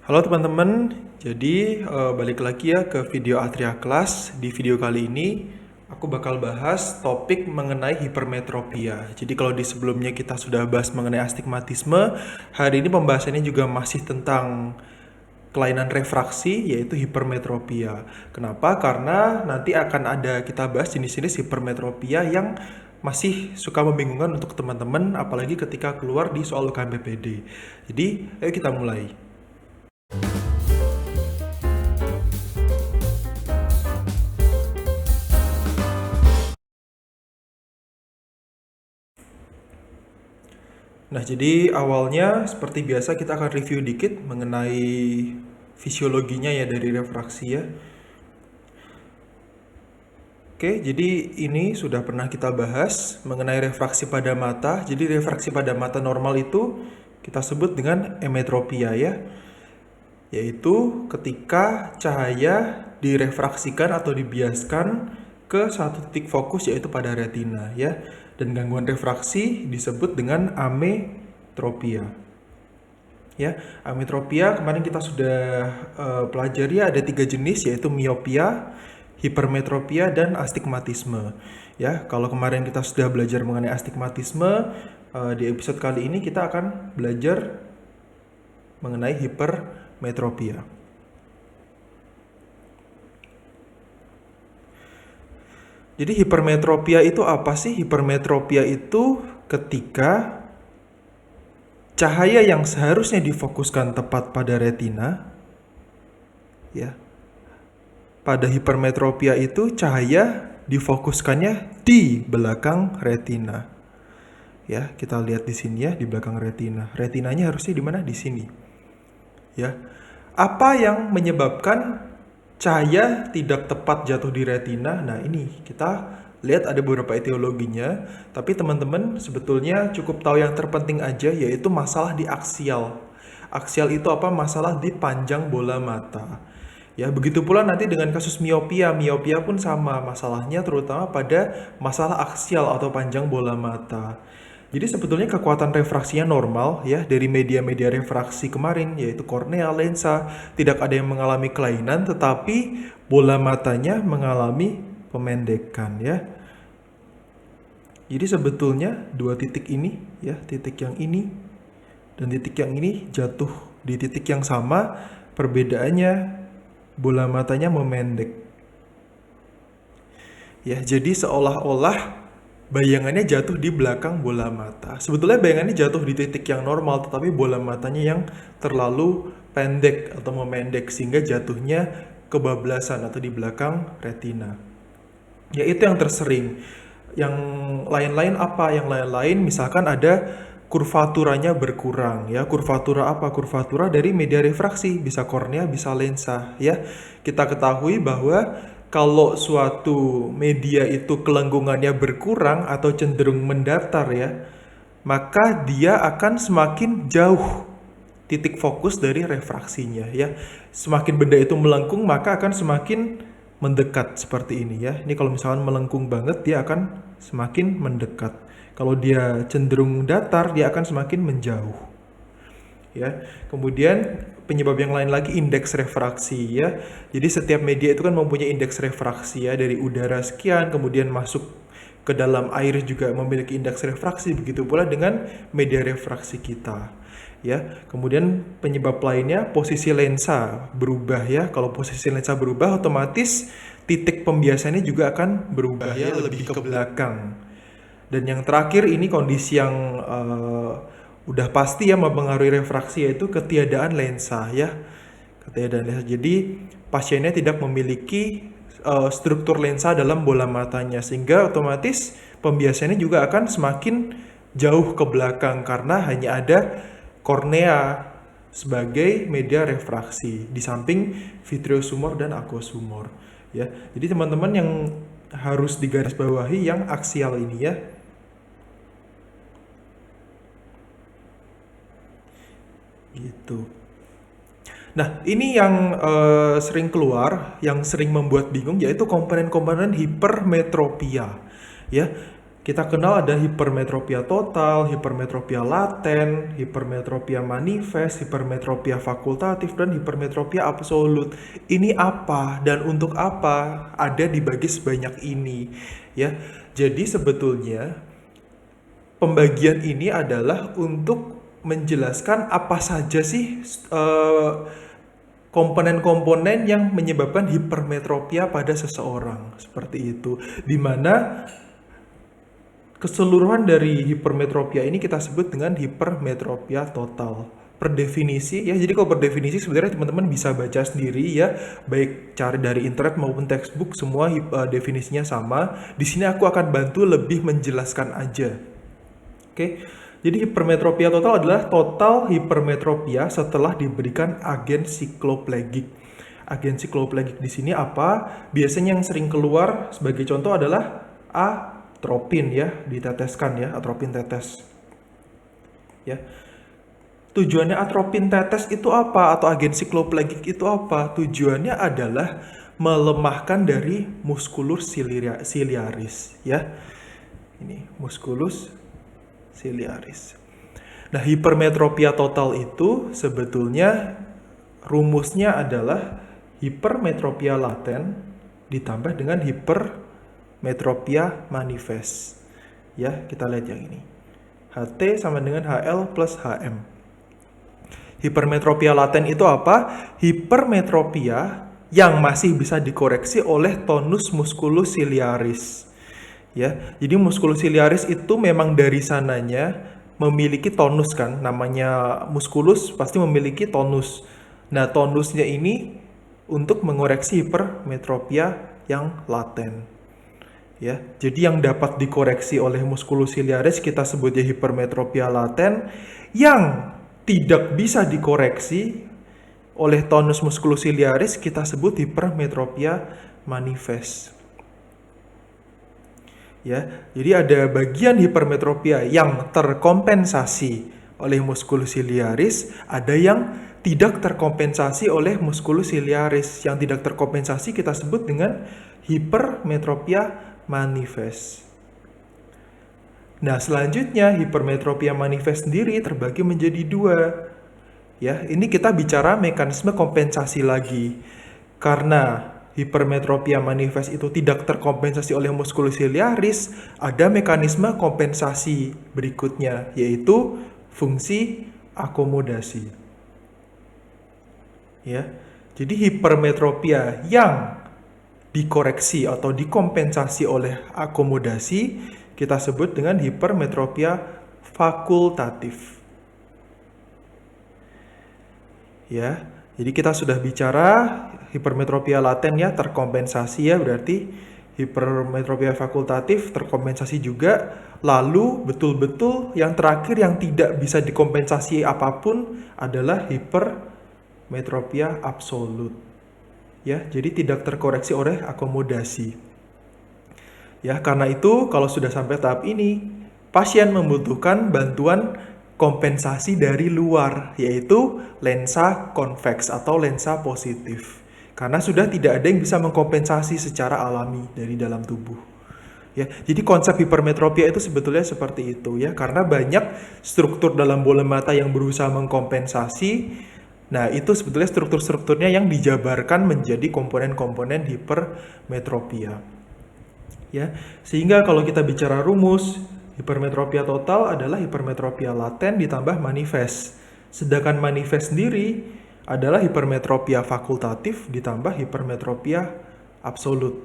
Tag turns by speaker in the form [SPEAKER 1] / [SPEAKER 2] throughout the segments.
[SPEAKER 1] Halo teman-teman, jadi balik lagi ya ke video Atria Class. Di video kali ini aku bakal bahas topik mengenai hipermetropia. Jadi kalau di sebelumnya kita sudah bahas mengenai astigmatisme, hari ini pembahasannya juga masih tentang kelainan refraksi yaitu hipermetropia. Kenapa? Karena nanti akan ada kita bahas jenis-jenis hipermetropia yang masih suka membingungkan untuk teman-teman, apalagi ketika keluar di soal UKM PPD. Jadi, ayo kita mulai. Nah, jadi awalnya seperti biasa kita akan review dikit mengenai fisiologinya ya dari refraksi ya. Oke, jadi ini sudah pernah kita bahas mengenai refraksi pada mata. Jadi refraksi pada mata normal itu kita sebut dengan emetropia ya. Yaitu ketika cahaya direfraksikan atau dibiaskan ke satu titik fokus yaitu pada retina ya. Dan gangguan refraksi disebut dengan ametropia. Ya, ametropia kemarin kita sudah pelajari ada 3 jenis yaitu miopia, hipermetropia dan astigmatisme. Ya, kalau kemarin kita sudah belajar mengenai astigmatisme, di episode kali ini kita akan belajar mengenai hipermetropia. Jadi hipermetropia itu apa sih? Hipermetropia itu ketika cahaya yang seharusnya difokuskan tepat pada retina, ya, pada hipermetropia itu cahaya difokuskannya di belakang retina. Ya, kita lihat di sini ya, di belakang retina. Retinanya harusnya di mana? Di sini. Ya. Apa yang menyebabkan cahaya tidak tepat jatuh di retina? Nah, ini kita lihat ada beberapa etiologinya, tapi teman-teman sebetulnya cukup tahu yang terpenting aja, yaitu masalah di aksial. Aksial itu apa? Masalah di panjang bola mata. Ya, begitu pula nanti dengan kasus miopia. Miopia pun sama masalahnya, terutama pada masalah aksial atau panjang bola mata. Jadi sebetulnya kekuatan refraksinya normal ya dari media-media refraksi kemarin yaitu kornea, lensa, tidak ada yang mengalami kelainan, tetapi bola matanya mengalami pemendekan ya. Jadi sebetulnya dua titik ini ya, titik yang ini dan titik yang ini jatuh di titik yang sama, perbedaannya bola matanya memendek. Ya, jadi seolah-olah bayangannya jatuh di belakang bola mata. Sebetulnya bayangannya jatuh di titik yang normal, tetapi bola matanya yang terlalu pendek atau memendek sehingga jatuhnya kebablasan atau di belakang retina. Ya, itu yang tersering. Yang lain-lain apa? Yang lain-lain misalkan ada kurvaturanya berkurang ya. Kurvatura apa? Kurvatura dari media refraksi, bisa kornea, bisa lensa ya. Kita ketahui bahwa kalau suatu media itu kelengkungannya berkurang atau cenderung mendatar ya, maka dia akan semakin jauh titik fokus dari refraksinya ya. Semakin benda itu melengkung maka akan semakin mendekat seperti ini ya. Ini kalau misalkan melengkung banget dia akan semakin mendekat. Kalau dia cenderung datar dia akan semakin menjauh. Ya. Kemudian penyebab yang lain lagi indeks refraksi ya. Jadi setiap media itu kan mempunyai indeks refraksi ya, dari udara sekian kemudian masuk ke dalam air juga memiliki indeks refraksi, begitu pula dengan media refraksi kita. Ya, kemudian penyebab lainnya posisi lensa berubah ya. Kalau posisi lensa berubah otomatis titik pembiasannya juga akan berubah ya, lebih ke belakang. Dan yang terakhir ini kondisi yang udah pasti ya mempengaruhi refraksi, yaitu ketiadaan lensa ya. Ketiadaan lensa. Jadi pasiennya tidak memiliki struktur lensa dalam bola matanya sehingga otomatis pembiasannya juga akan semakin jauh ke belakang karena hanya ada kornea sebagai media refraksi di samping vitreosumor dan aquasumor ya. Jadi teman-teman yang harus digarisbawahi yang aksial ini ya. Gitu. Nah, ini yang sering keluar, yang sering membuat bingung yaitu komponen-komponen hipermetropia. Ya, Kita kenal ada hipermetropia total, hipermetropia laten, hipermetropia manifest, hipermetropia fakultatif, dan hipermetropia absolut. Ini apa dan untuk apa ada dibagi sebanyak ini, ya. Jadi sebetulnya pembagian ini adalah untuk menjelaskan apa saja sih komponen-komponen yang menyebabkan hipermetropia pada seseorang, seperti itu. Dimana keseluruhan dari hipermetropia ini kita sebut dengan hipermetropia total. Per definisi ya, jadi kalau per definisi sebenarnya teman-teman bisa baca sendiri ya, baik cari dari internet maupun textbook, semua definisinya sama. Di sini aku akan bantu lebih menjelaskan aja. Oke. Jadi hipermetropia total adalah total hipermetropia setelah diberikan agen sikloplegik. Agen sikloplegik di sini apa? Biasanya yang sering keluar sebagai contoh adalah atropin ya, diteteskan ya, atropin tetes. Ya. Tujuannya atropin tetes itu apa? Atau agen sikloplegik itu apa? Tujuannya adalah melemahkan dari musculus ciliaris ya. Ini musculus ciliaris. Nah, hipermetropia total itu sebetulnya rumusnya adalah hipermetropia laten ditambah dengan hipermetropia manifest. Ya, kita lihat yang ini. HT sama dengan HL plus HM. Hipermetropia laten itu apa? Hipermetropia yang masih bisa dikoreksi oleh tonus musculus ciliaris. Ya, jadi musculus ciliaris itu memang dari sananya memiliki tonus kan, namanya musculus pasti memiliki tonus. Nah, tonusnya ini untuk mengoreksi hipermetropia yang laten. Ya, jadi yang dapat dikoreksi oleh musculus ciliaris kita sebutnya hipermetropia laten, yang tidak bisa dikoreksi oleh tonus musculus ciliaris kita sebut hipermetropia manifest. Ya, jadi ada bagian hipermetropia yang terkompensasi oleh musculus ciliaris, ada yang tidak terkompensasi oleh musculus ciliaris. Yang tidak terkompensasi kita sebut dengan hipermetropia manifest. Nah, selanjutnya hipermetropia manifest sendiri terbagi menjadi dua. Ya, ini kita bicara mekanisme kompensasi lagi. Karena hipermetropia manifest itu tidak terkompensasi oleh musculus ciliaris, ada mekanisme kompensasi berikutnya, yaitu fungsi akomodasi. Ya, jadi hipermetropia yang dikoreksi atau dikompensasi oleh akomodasi kita sebut dengan hipermetropia fakultatif. Ya, jadi kita sudah bicara hipermetropia laten ya, terkompensasi ya, berarti hipermetropia fakultatif terkompensasi juga. Lalu betul-betul yang terakhir yang tidak bisa dikompensasi apapun adalah hipermetropia absolut. Ya, jadi tidak terkoreksi oleh akomodasi. Ya, karena itu kalau sudah sampai tahap ini, pasien membutuhkan bantuan kompensasi dari luar, yaitu lensa konveks atau lensa positif. Karena sudah tidak ada yang bisa mengkompensasi secara alami dari dalam tubuh. Ya, jadi konsep hipermetropia itu sebetulnya seperti itu ya, karena banyak struktur dalam bola mata yang berusaha mengkompensasi. Nah, itu sebetulnya struktur-strukturnya yang dijabarkan menjadi komponen-komponen hipermetropia. Ya, sehingga kalau kita bicara rumus, hipermetropia total adalah hipermetropia laten ditambah manifest. Sedangkan manifest sendiri adalah hipermetropia fakultatif ditambah hipermetropia absolut.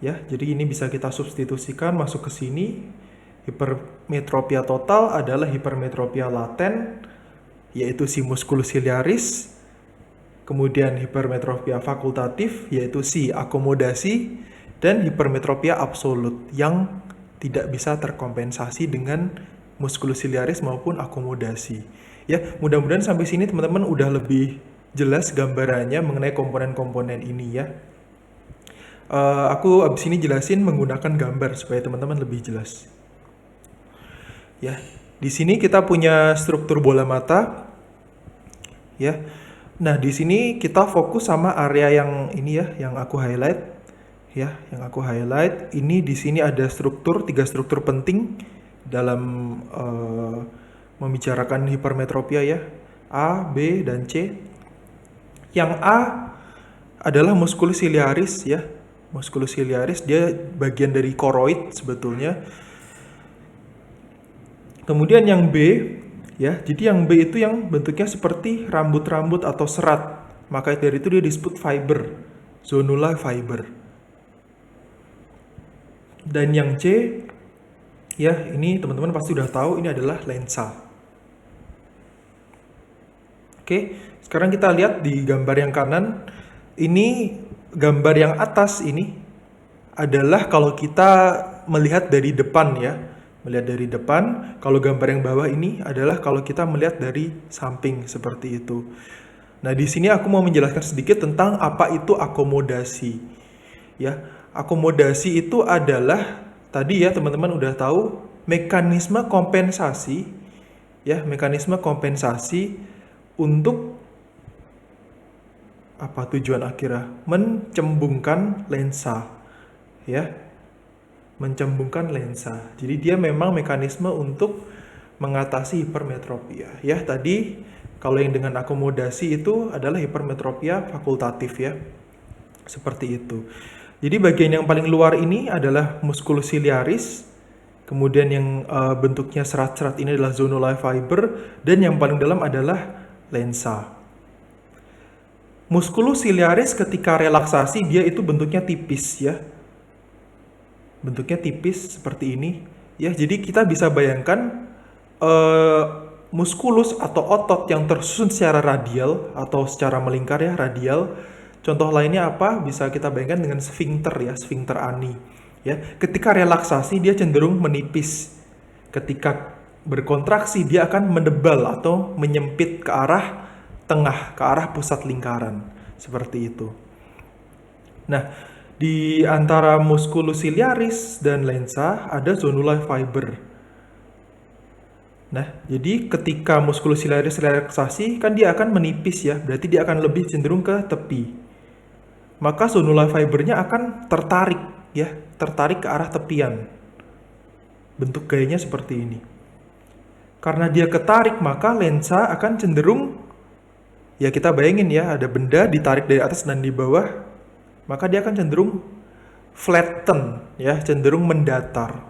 [SPEAKER 1] Ya, jadi ini bisa kita substitusikan masuk ke sini. Hipermetropia total adalah hipermetropia laten, yaitu si musculus ciliaris. Kemudian hipermetropia fakultatif, yaitu si akomodasi. Dan hipermetropia absolut yang tidak bisa terkompensasi dengan musculus ciliaris maupun akomodasi. Ya, mudah-mudahan sampai sini teman-teman udah lebih jelas gambarannya mengenai komponen-komponen ini ya. Aku abis ini jelasin menggunakan gambar supaya teman-teman lebih jelas. Ya, di sini kita punya struktur bola mata. Ya, nah di sini kita fokus sama area yang ini ya, yang aku highlight. ya, yang aku highlight. Ini di sini ada tiga struktur penting dalam membicarakan hipermetropia ya. A, B, dan C. Yang A adalah musculus ciliaris ya. Musculus ciliaris dia bagian dari koroid sebetulnya. Kemudian yang B ya, jadi yang B itu yang bentuknya seperti rambut-rambut atau serat. Maka dari itu dia disebut fiber, zonula fiber. Dan yang C ya, ini teman-teman pasti udah tahu ini adalah lensa. Oke, sekarang kita lihat di gambar yang kanan. Ini gambar yang atas ini adalah kalau kita melihat dari depan ya. Melihat dari depan, kalau gambar yang bawah ini adalah kalau kita melihat dari samping seperti itu. Nah, di sini aku mau menjelaskan sedikit tentang apa itu akomodasi. Ya, akomodasi itu adalah tadi ya teman-teman udah tahu mekanisme kompensasi ya, mekanisme kompensasi untuk apa tujuan akhirnya? Mencembungkan lensa. Ya. Mencembungkan lensa. Jadi dia memang mekanisme untuk mengatasi hipermetropia. Ya, tadi kalau yang dengan akomodasi itu adalah hipermetropia fakultatif ya. Seperti itu. Jadi bagian yang paling luar ini adalah musculus ciliaris. Kemudian yang bentuknya serat-serat ini adalah zonula fiber, dan yang paling dalam adalah lensa. Musculus ciliaris ketika relaksasi dia itu bentuknya tipis ya. Bentuknya tipis seperti ini ya. Jadi kita bisa bayangkan muskulus atau otot yang tersusun secara radial atau secara melingkar ya, radial. Contoh lainnya apa? Bisa kita bayangkan dengan sfinkter ya, sfinkter ani. Ya, ketika relaksasi dia cenderung menipis. Ketika berkontraksi dia akan mendebal atau menyempit ke arah tengah, ke arah pusat lingkaran. Seperti itu. Nah, di antara musculus ciliaris dan lensa ada zonula fiber. Nah, jadi ketika musculus ciliaris relaksasi kan dia akan menipis ya, berarti dia akan lebih cenderung ke tepi. Maka zonula fibernya akan tertarik ya, tertarik ke arah tepian. Bentuk gayanya seperti ini. Karena dia ketarik maka lensa akan cenderung, ya kita bayangin ya, ada benda ditarik dari atas dan di bawah, maka dia akan cenderung flatten ya, cenderung mendatar.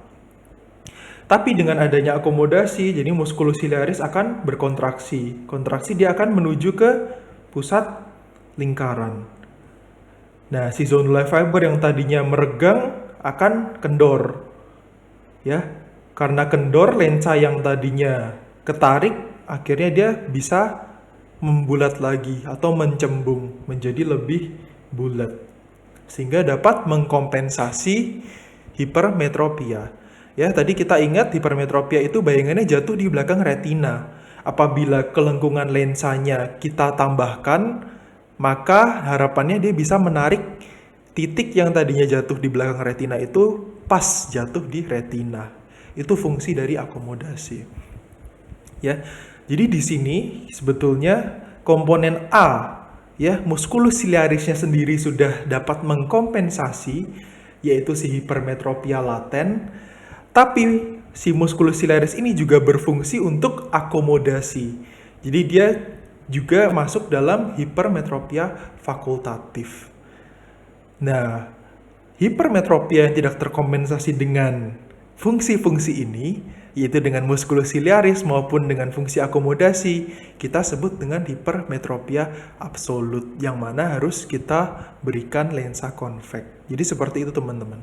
[SPEAKER 1] Tapi dengan adanya akomodasi, jadi musculus ciliaris akan berkontraksi. Kontraksi dia akan menuju ke pusat lingkaran. Nah, si zonula fiber yang tadinya meregang akan kendor. Ya. Karena kendor, lensa yang tadinya ketarik, akhirnya dia bisa membulat lagi atau mencembung menjadi lebih bulat. Sehingga dapat mengkompensasi hipermetropia. Ya, tadi kita ingat hipermetropia itu bayangannya jatuh di belakang retina. Apabila kelengkungan lensanya kita tambahkan, maka harapannya dia bisa menarik titik yang tadinya jatuh di belakang retina itu pas jatuh di retina. Itu fungsi dari akomodasi. Ya. Jadi di sini sebetulnya komponen A ya, musculus ciliarisnya sendiri sudah dapat mengkompensasi, yaitu si hipermetropia laten. Tapi si musculus ciliaris ini juga berfungsi untuk akomodasi. Jadi dia juga masuk dalam hipermetropia fakultatif. Nah, hipermetropia yang tidak terkompensasi dengan fungsi-fungsi ini, yaitu dengan musculus ciliaris maupun dengan fungsi akomodasi, kita sebut dengan hipermetropia absolut, yang mana harus kita berikan lensa konveks. Jadi seperti itu teman-teman.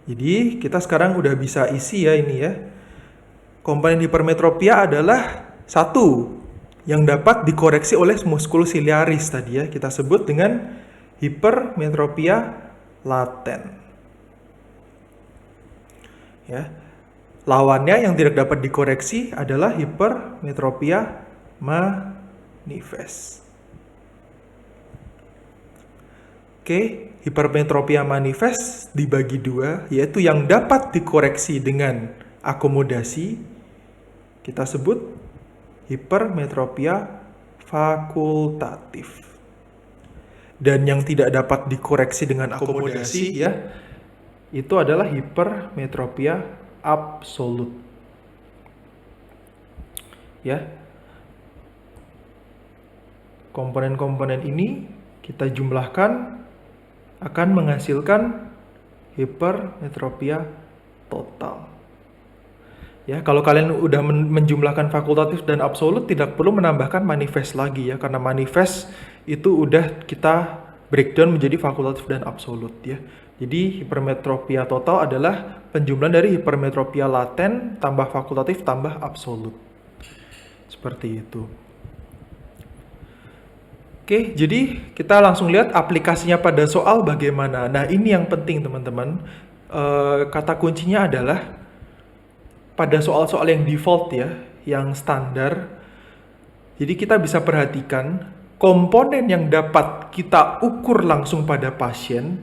[SPEAKER 1] Jadi kita sekarang udah bisa isi ya ini ya. Komponen hipermetropia adalah satu yang dapat dikoreksi oleh musculus ciliaris tadi ya. Kita sebut dengan hipermetropia laten. Ya. Lawannya yang tidak dapat dikoreksi adalah hipermetropia manifest. Oke, hipermetropia manifest dibagi dua, yaitu yang dapat dikoreksi dengan akomodasi, kita sebut hipermetropia fakultatif. dan yang tidak dapat dikoreksi dengan akomodasi ya, itu adalah hipermetropia absolut. Ya. Komponen-komponen ini kita jumlahkan akan menghasilkan hipermetropia total. Ya, kalau kalian udah menjumlahkan fakultatif dan absolut, tidak perlu menambahkan manifest lagi ya, karena manifest itu udah kita breakdown menjadi fakultatif dan absolut ya. Jadi hipermetropia total adalah penjumlahan dari hipermetropia laten tambah fakultatif tambah absolut. Seperti itu. Oke, jadi kita langsung lihat aplikasinya pada soal bagaimana. Nah, ini yang penting teman-teman. Kata kuncinya adalah pada soal-soal yang default ya, yang standar. Jadi kita bisa perhatikan komponen yang dapat kita ukur langsung pada pasien,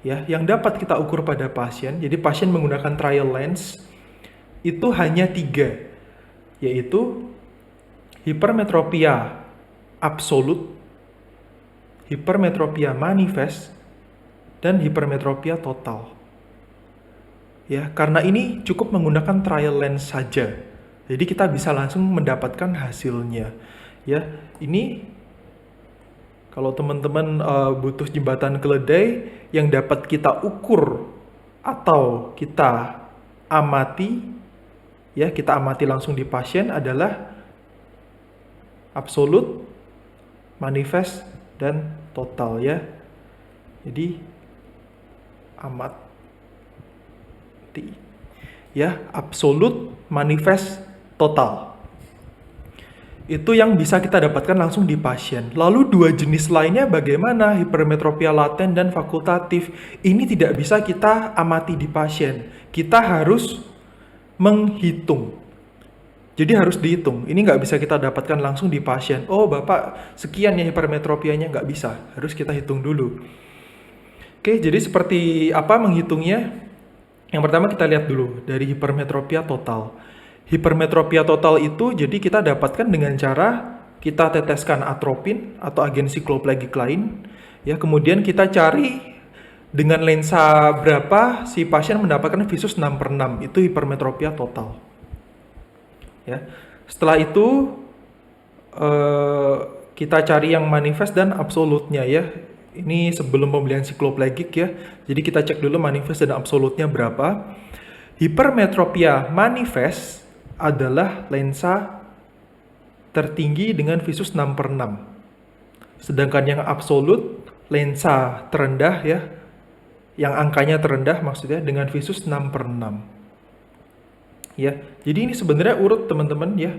[SPEAKER 1] ya, yang dapat kita ukur pada pasien. Jadi pasien menggunakan trial lens itu hanya 3, yaitu hipermetropia absolut, hipermetropia manifest, dan hipermetropia total. Ya, karena ini cukup menggunakan trial lens saja. Jadi kita bisa langsung mendapatkan hasilnya. Ya, ini kalau teman-teman butuh jembatan keledai yang dapat kita ukur atau kita amati, ya, kita amati langsung di pasien adalah absolut, manifest, dan total ya. Jadi amati ya, absolut, manifest, total. Itu yang bisa kita dapatkan langsung di pasien. Lalu 2 jenis lainnya bagaimana? Hipermetropia laten dan fakultatif. Ini tidak bisa kita amati di pasien. Kita harus menghitung. Jadi harus dihitung. Ini nggak bisa kita dapatkan langsung di pasien. Oh, Bapak sekian ya hipermetropianya, nggak bisa. Harus kita hitung dulu. Oke, jadi seperti apa menghitungnya? Yang pertama kita lihat dulu dari hipermetropia total. Hipermetropia total itu jadi kita dapatkan dengan cara kita teteskan atropin atau agen sikloplegik lain. Ya, kemudian kita cari dengan lensa berapa si pasien mendapatkan visus 6/6. Itu hipermetropia total. Ya, setelah itu kita cari yang manifest dan absolutnya ya. Ini sebelum pembelian sikloplegik ya. Jadi kita cek dulu manifest dan absolutnya berapa. Hipermetropia manifest adalah lensa tertinggi dengan visus 6/6. Sedangkan yang absolut lensa terendah ya, yang angkanya terendah maksudnya dengan visus 6/6. Ya, jadi ini sebenarnya urut teman-teman ya.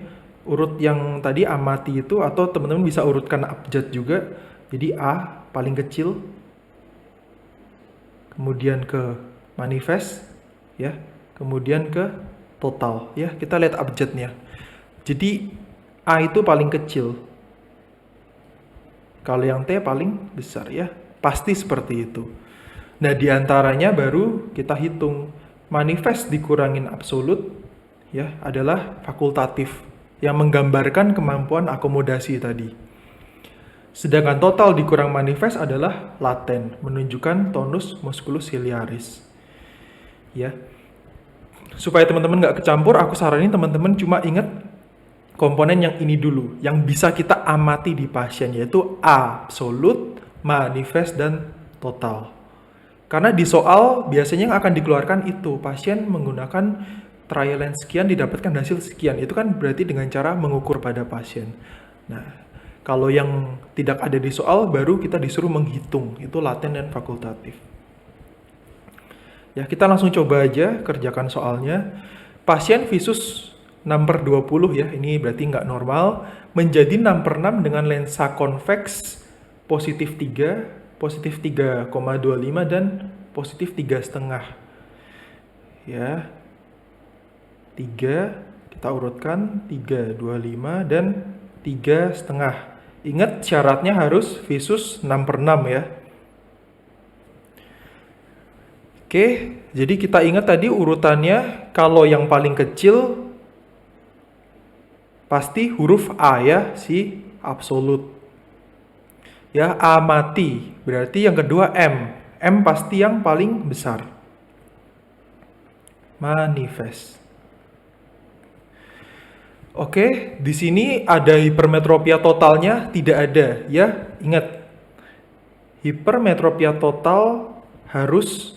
[SPEAKER 1] Urut yang tadi amati itu, atau teman-teman bisa urutkan abjad juga. Jadi A paling kecil, kemudian ke manifest ya, kemudian ke total ya. Kita lihat abjadnya. Jadi A itu paling kecil. Kalau yang T paling besar ya. Pasti seperti itu. Nah, diantaranya baru kita hitung. Manifest dikurangin absolut ya adalah fakultatif yang menggambarkan kemampuan akomodasi tadi. Sedangkan total dikurang manifest adalah laten, menunjukkan tonus musculus ciliaris. Ya. Supaya teman-teman nggak kecampur, aku saranin teman-teman cuma ingat komponen yang ini dulu, yang bisa kita amati di pasien, yaitu absolut, manifest, dan total. Karena di soal biasanya yang akan dikeluarkan itu, pasien menggunakan trial lens sekian didapatkan hasil sekian. Itu kan berarti dengan cara mengukur pada pasien. Nah, kalau yang tidak ada di soal, baru kita disuruh menghitung. Itu laten dan fakultatif. Ya, kita langsung coba aja kerjakan soalnya. Pasien visus 6/20 ya, ini berarti nggak normal. Menjadi 6/6 dengan lensa konveks positif 3, positif 3,25, dan positif 3,5. Ya, 3, kita urutkan 3,25 dan 3,5. Ingat syaratnya harus visus 6/6 ya. Oke, jadi kita ingat tadi urutannya, kalau yang paling kecil pasti huruf A ya, si absolut. Ya, amati. Berarti yang kedua M. M pasti yang paling besar. Manifest. Oke, di sini ada hipermetropia totalnya, tidak ada. Ya, ingat. Hipermetropia total harus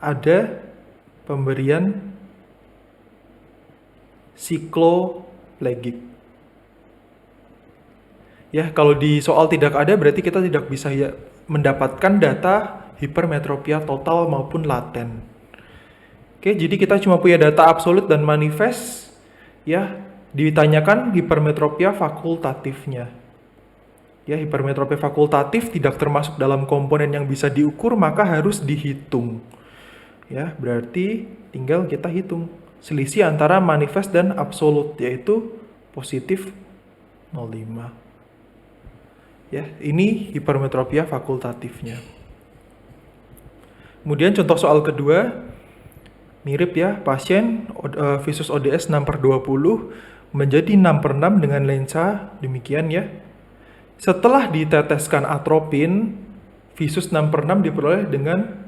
[SPEAKER 1] ada pemberian sikloplegik. Ya, kalau di soal tidak ada berarti kita tidak bisa ya mendapatkan data hipermetropia total maupun laten. Oke, jadi kita cuma punya data absolut dan manifest. Ya, ditanyakan hipermetropia fakultatifnya. Ya, hipermetropia fakultatif tidak termasuk dalam komponen yang bisa diukur, maka harus dihitung. Ya, berarti tinggal kita hitung selisih antara manifest dan absolut, yaitu positif 0,5. Ya, ini hipermetropia fakultatifnya. Kemudian contoh soal kedua, mirip ya, pasien visus ODS 6/20 menjadi 6/6 dengan lensa demikian ya. Setelah diteteskan atropin, visus 6/6 diperoleh dengan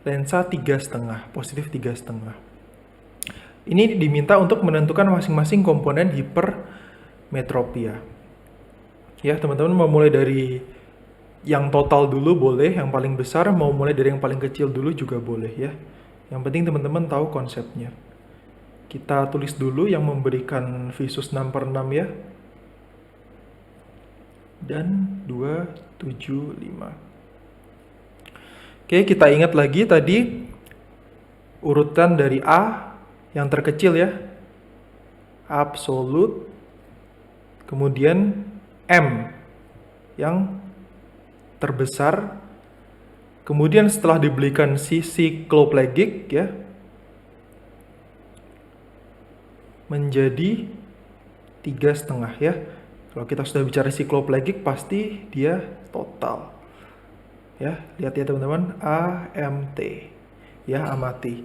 [SPEAKER 1] lensa 3,5, positif 3,5. Ini diminta untuk menentukan masing-masing komponen hipermetropia. Ya, teman-teman mau mulai dari yang total dulu boleh, yang paling besar, mau mulai dari yang paling kecil dulu juga boleh ya. Yang penting teman-teman tahu konsepnya. Kita tulis dulu yang memberikan visus 6/6 ya. Dan 275. Oke, kita ingat lagi tadi urutan dari A yang terkecil ya. Absolut. Kemudian M yang terbesar. Kemudian setelah diberikan sikloplegik ya, menjadi 3,5 ya. Kalau kita sudah bicara sikloplegik pasti dia total. Ya, lihat ya teman-teman, AMT. Ya, amati.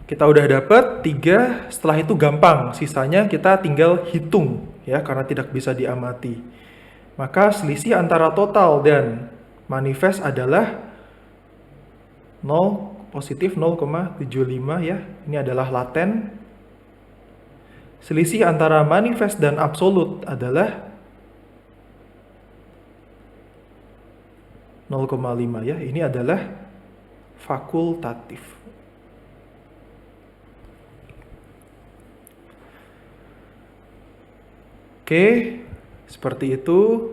[SPEAKER 1] Kita udah dapat 3, setelah itu gampang. Sisanya kita tinggal hitung ya, karena tidak bisa diamati. Maka selisih antara total dan manifest adalah 0, positif 0,75 ya. Ini adalah laten. Selisih antara manifest dan absolut adalah 0,5 ya. Ini adalah fakultatif. Oke, seperti itu.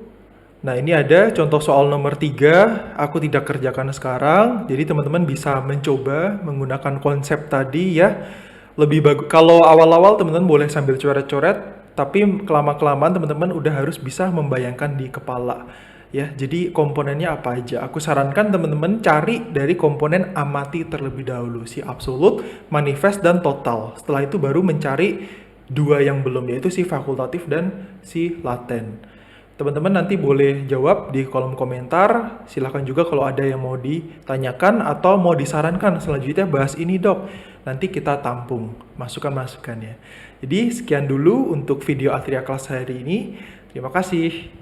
[SPEAKER 1] Nah, ini ada contoh soal nomor 3. Aku tidak kerjakan sekarang. Jadi teman-teman bisa mencoba menggunakan konsep tadi ya. Lebih bagus kalau awal-awal teman-teman boleh sambil coret-coret, tapi kelama-kelamaan teman-teman udah harus bisa membayangkan di kepala ya. Jadi komponennya apa aja? Aku sarankan teman-teman cari dari komponen amati terlebih dahulu, si absolut, manifest dan total. Setelah itu baru mencari dua yang belum, yaitu si fakultatif dan si laten. Teman-teman nanti boleh jawab di kolom komentar. Silahkan juga kalau ada yang mau ditanyakan atau mau disarankan selanjutnya bahas ini dok. Nanti kita tampung masukan-masukannya. Jadi sekian dulu untuk video Atria kelas hari ini. Terima kasih.